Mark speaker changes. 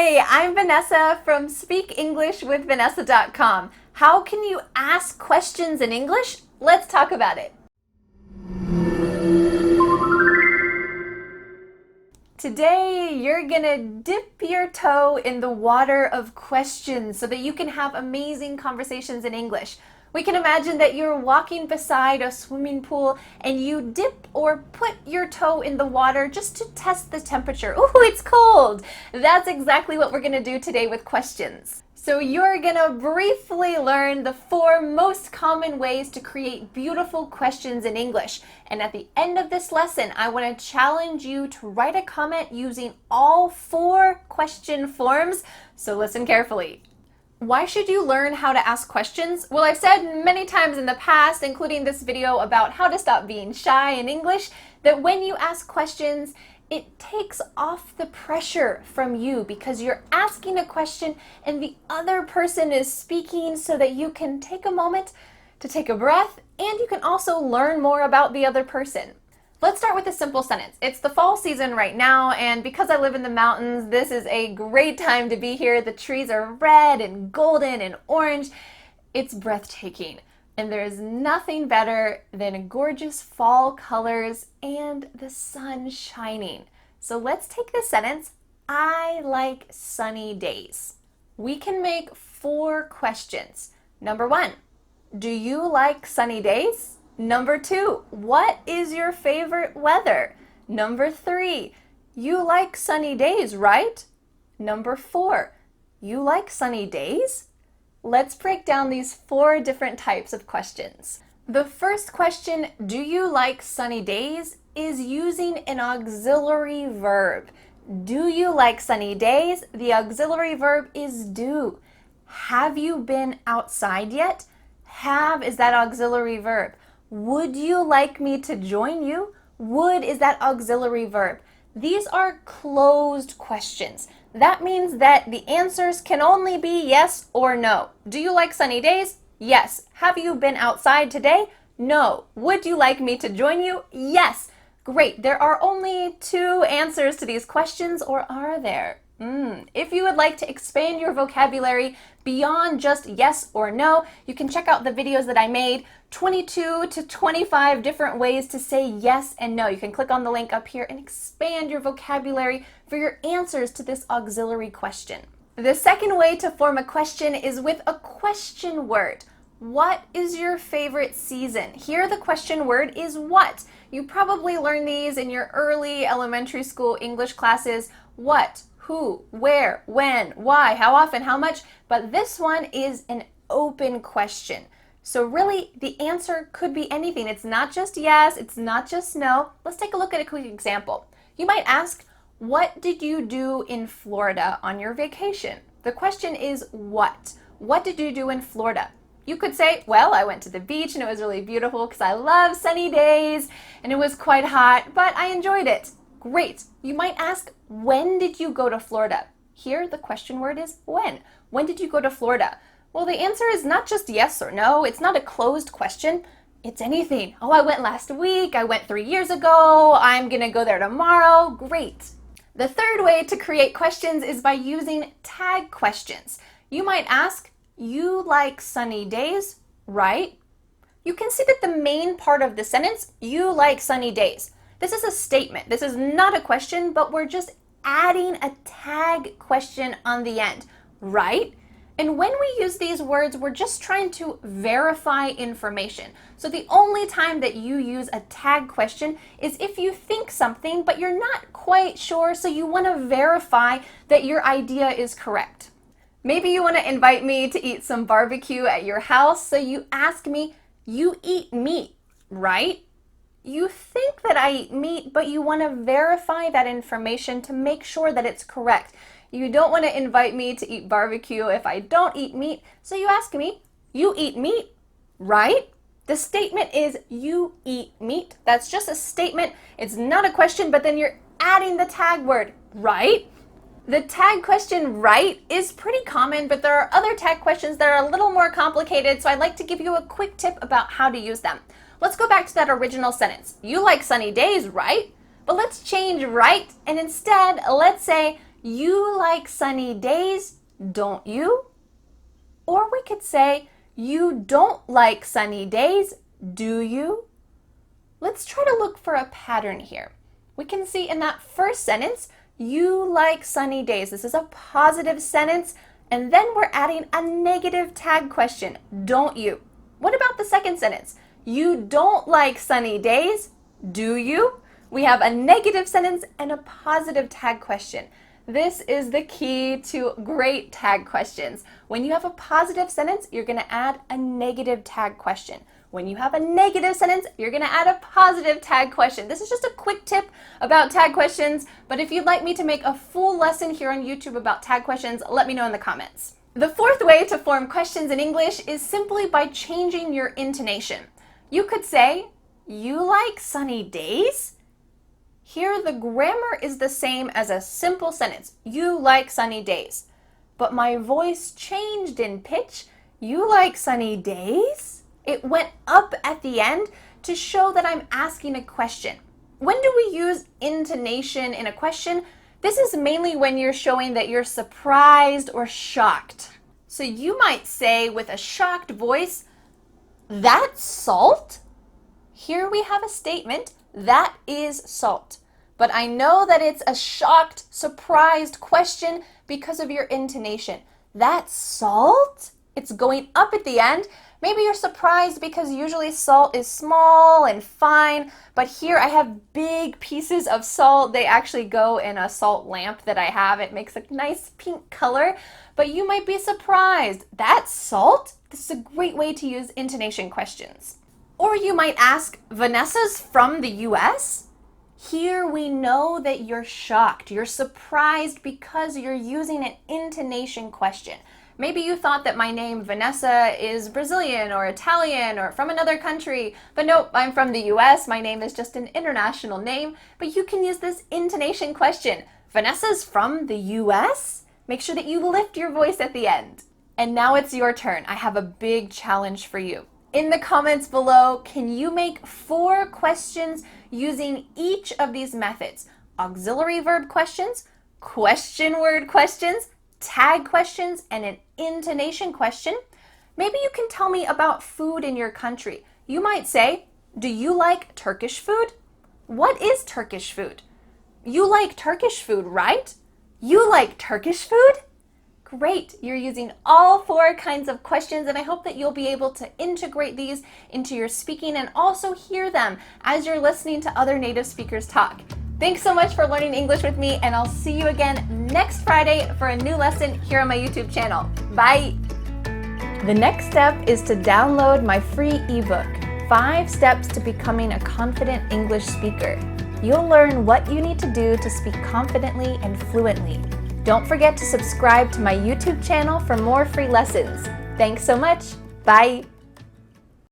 Speaker 1: Hi, I'm Vanessa from SpeakEnglishWithVanessa.com. How can you ask questions in English? Let's talk about it. Today, you're gonna dip your toe in the water of questions so that you can have amazing conversations in English. We can imagine that you're walking beside a swimming pool and you dip or put your toe in the water just to test the temperature. Ooh, it's cold! That's exactly what we're gonna do today with questions. So you're gonna briefly learn the 4 most common ways to create beautiful questions in English. And at the end of this lesson, I wanna challenge you to write a comment using all 4 question forms. So listen carefully. Why should you learn how to ask questions? Well, I've said many times in the past, including this video about how to stop being shy in English, that when you ask questions, it takes off the pressure from you because you're asking a question and the other person is speaking so that you can take a moment to take a breath and you can also learn more about the other person. Let's start with a simple sentence. It's the fall season right now, and because I live in the mountains, this is a great time to be here. The trees are red and golden and orange. It's breathtaking, and there is nothing better than gorgeous fall colors and the sun shining. So let's take this sentence, I like sunny days. We can make 4 questions. Number 1, do you like sunny days? Number 2, what is your favorite weather? Number 3, you like sunny days, right? Number 4, you like sunny days? Let's break down these 4 different types of questions. The first question, do you like sunny days, is using an auxiliary verb. Do you like sunny days? The auxiliary verb is do. Have you been outside yet? Have is that auxiliary verb. Would you like me to join you? Would is that auxiliary verb. These are closed questions. That means that the answers can only be yes or no. Do you like sunny days? Yes. Have you been outside today? No. Would you like me to join you? Yes. Great. There are only 2 answers to these questions, or are there? If you would like to expand your vocabulary beyond just yes or no, you can check out the videos that I made, 22 to 25 different ways to say yes and no. You can click on the link up here and expand your vocabulary for your answers to this auxiliary question. The second way to form a question is with a question word. What is your favorite season? Here the question word is what. You probably learned these in your early elementary school English classes. What? Who, where, when, why, how often, how much, but this one is an open question. So really, the answer could be anything. It's not just yes, it's not just no. Let's take a look at a quick example. You might ask, what did you do in Florida on your vacation? The question is what? What did you do in Florida? You could say, well, I went to the beach and it was really beautiful because I love sunny days and it was quite hot, but I enjoyed it. Great. You might ask, when did you go to Florida? Here, the question word is when. When did you go to Florida? Well, the answer is not just yes or no. It's not a closed question. It's anything. Oh, I went last week. I went 3 years ago. I'm going to go there tomorrow. Great. The third way to create questions is by using tag questions. You might ask, you like sunny days, right? You can see that the main part of the sentence, you like sunny days. This is a statement. This is not a question, but we're just adding a tag question on the end, right? And when we use these words, we're just trying to verify information. So the only time that you use a tag question is if you think something, but you're not quite sure, so you want to verify that your idea is correct. Maybe you want to invite me to eat some barbecue at your house, so you ask me, you eat meat, right? You think that I eat meat, but you want to verify that information to make sure that it's correct. You don't want to invite me to eat barbecue if I don't eat meat, so you ask me, you eat meat, right? The statement is you eat meat. That's just a statement. It's not a question, but then you're adding the tag word, right? The tag question right is pretty common, but there are other tag questions that are a little more complicated, so I'd like to give you a quick tip about how to use them. Let's go back to that original sentence. You like sunny days, right? But let's change right, and instead, let's say, you like sunny days, don't you? Or we could say, you don't like sunny days, do you? Let's try to look for a pattern here. We can see in that first sentence, you like sunny days. This is a positive sentence, and then we're adding a negative tag question, don't you? What about the second sentence? You don't like sunny days, do you? We have a negative sentence and a positive tag question. This is the key to great tag questions. When you have a positive sentence, you're going to add a negative tag question. When you have a negative sentence, you're going to add a positive tag question. This is just a quick tip about tag questions, but if you'd like me to make a full lesson here on YouTube about tag questions, let me know in the comments. The fourth way to form questions in English is simply by changing your intonation. You could say, you like sunny days? Here, the grammar is the same as a simple sentence, you like sunny days. But my voice changed in pitch, you like sunny days? It went up at the end to show that I'm asking a question. When do we use intonation in a question? This is mainly when you're showing that you're surprised or shocked. So you might say with a shocked voice, that's salt? Here we have a statement, that is salt. But I know that it's a shocked, surprised question because of your intonation. That's salt? It's going up at the end. Maybe you're surprised because usually salt is small and fine, but here I have big pieces of salt. They actually go in a salt lamp that I have. It makes a nice pink color, but you might be surprised. That's salt? This is a great way to use intonation questions. Or you might ask, Vanessa's from the US? Here we know that you're shocked, you're surprised because you're using an intonation question. Maybe you thought that my name, Vanessa, is Brazilian or Italian or from another country, but nope, I'm from the US. My name is just an international name, but you can use this intonation question. Vanessa's from the US? Make sure that you lift your voice at the end. And now it's your turn. I have a big challenge for you. In the comments below, can you make 4 questions using each of these methods? Auxiliary verb questions, question word questions, tag questions, and an intonation question. Maybe you can tell me about food in your country. You might say, do you like Turkish food? What is Turkish food? You like Turkish food, right? You like Turkish food? Great, you're using all 4 kinds of questions, and I hope that you'll be able to integrate these into your speaking and also hear them as you're listening to other native speakers talk. Thanks so much for learning English with me, and I'll see you again next Friday for a new lesson here on my YouTube channel. Bye! The next step is to download my free ebook, 5 Steps to Becoming a Confident English Speaker. You'll learn what you need to do to speak confidently and fluently. Don't forget to subscribe to my YouTube channel for more free lessons. Thanks so much. Bye.